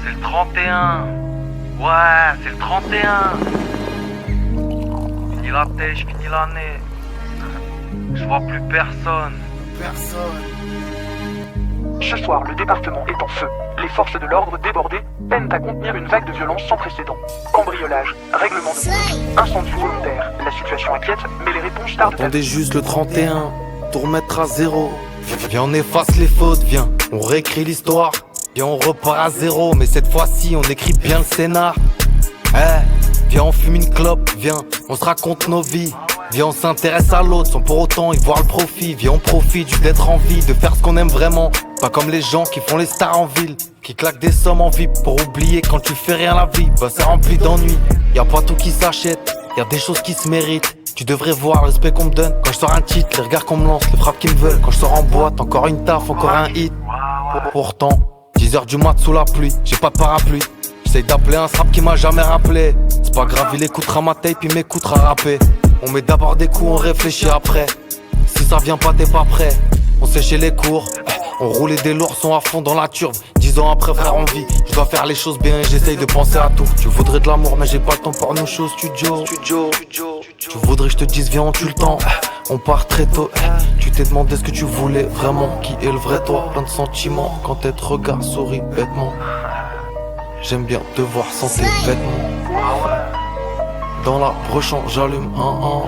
C'est le 31. Ouais, c'est le 31. Fini la tête, je finis l'année. Je vois plus personne. Ce soir, le département est en feu. Les forces de l'ordre débordées peinent à contenir une vague de violence sans précédent. Cambriolage, règlement de compte, incendie volontaire. La situation inquiète, mais les réponses tardent. Attendez juste le 31, tout remettre à zéro. Viens on efface les fautes, viens, on réécrit l'histoire. Viens on repart à zéro, mais cette fois-ci on écrit bien le scénar. Viens on fume une clope, viens, on se raconte nos vies. Viens on s'intéresse à l'autre sans pour autant y voir le profit. Viens on profite juste d'être en vie, de faire ce qu'on aime vraiment. Pas comme les gens qui font les stars en ville, qui claquent des sommes en VIP pour oublier quand tu fais rien la vie. Bah c'est rempli d'ennuis, y'a pas tout qui s'achète, y'a des choses qui se méritent. Tu devrais voir le respect qu'on me donne quand je sors un titre, les regards qu'on me lance, les frappes qui me veulent. Quand je sors en boîte, encore une taf, encore un hit. Pourtant, 10h du mat sous la pluie, j'ai pas de parapluie. J'essaye d'appeler un strap qui m'a jamais rappelé. C'est pas grave, il écoutera ma tape, il m'écoutera rapper. On met d'abord des coups, on réfléchit après. Si ça vient pas, t'es pas prêt. On séchait les cours, on roulait des lourds, sont à fond dans la turbe. 10 ans après, frère, on vit. Je dois faire les choses bien et j'essaye de penser à tout. Tu voudrais de l'amour, mais j'ai pas le temps pour nos choses, studio. Tu voudrais que je te dise, viens, on tue le temps. On part très tôt. Tu t'es demandé ce que tu voulais vraiment. Qui est le vrai toi? Plein de sentiments quand tes regards sourit bêtement. J'aime bien te voir sans tes vêtements. Dans la brochure, j'allume un.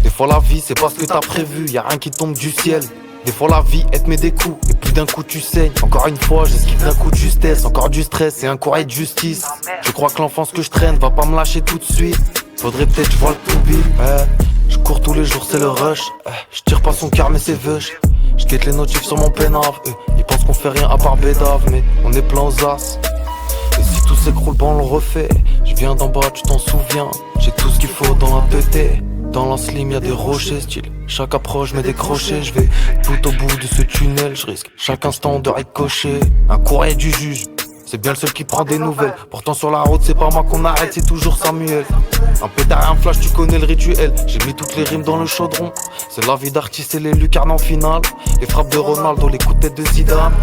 Des fois la vie c'est pas ce que t'as prévu, y'a rien qui tombe du ciel. Des fois la vie elle te met des coups et puis d'un coup tu saignes. Encore une fois j'esquive d'un coup de justesse, encore du stress et un courrier de justice. Je crois que l'enfance que je traîne va pas me lâcher tout de suite. Faudrait peut-être que je vois le to-be. Je cours tous les jours c'est le rush. Je tire pas son car mais c'est veuche. Je guette les notifs sur mon pénave. Ils pensent qu'on fait rien à part bédave, mais on est plein aux as. Et si tout s'écroule, ben on le refait. Je viens d'en bas, tu t'en souviens. J'ai tout ce qu'il faut dans la tête. Dans la slim y'a des rochers, style. Chaque approche met des crochets. Je vais tout au bout de ce tunnel. Je risque chaque instant de ricocher. Un courrier du juge, c'est bien le seul qui prend des nouvelles. Pourtant sur la route c'est pas moi qu'on arrête, c'est toujours Samuel. Un pétard et un flash, tu connais le rituel. J'ai mis toutes les rimes dans le chaudron. C'est la vie d'artiste et les lucarnes en finale. Les frappes de Ronaldo, les coups de tête de Zidane.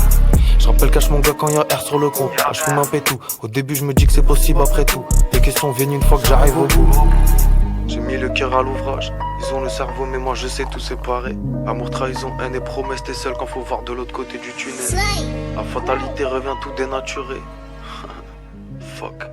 Je rappelle cache mon gars quand y'a R sur le compte. Là je fume un pétou. Au début je me dis que c'est possible après tout. Les questions viennent une fois que j'arrive au bout. J'ai mis le cœur à l'ouvrage. Ils ont le cerveau mais moi je sais tout séparer. Amour, trahison, haine et promesse. T'es seul quand faut voir de l'autre côté du tunnel. La fatalité revient tout dénaturé. Fuck.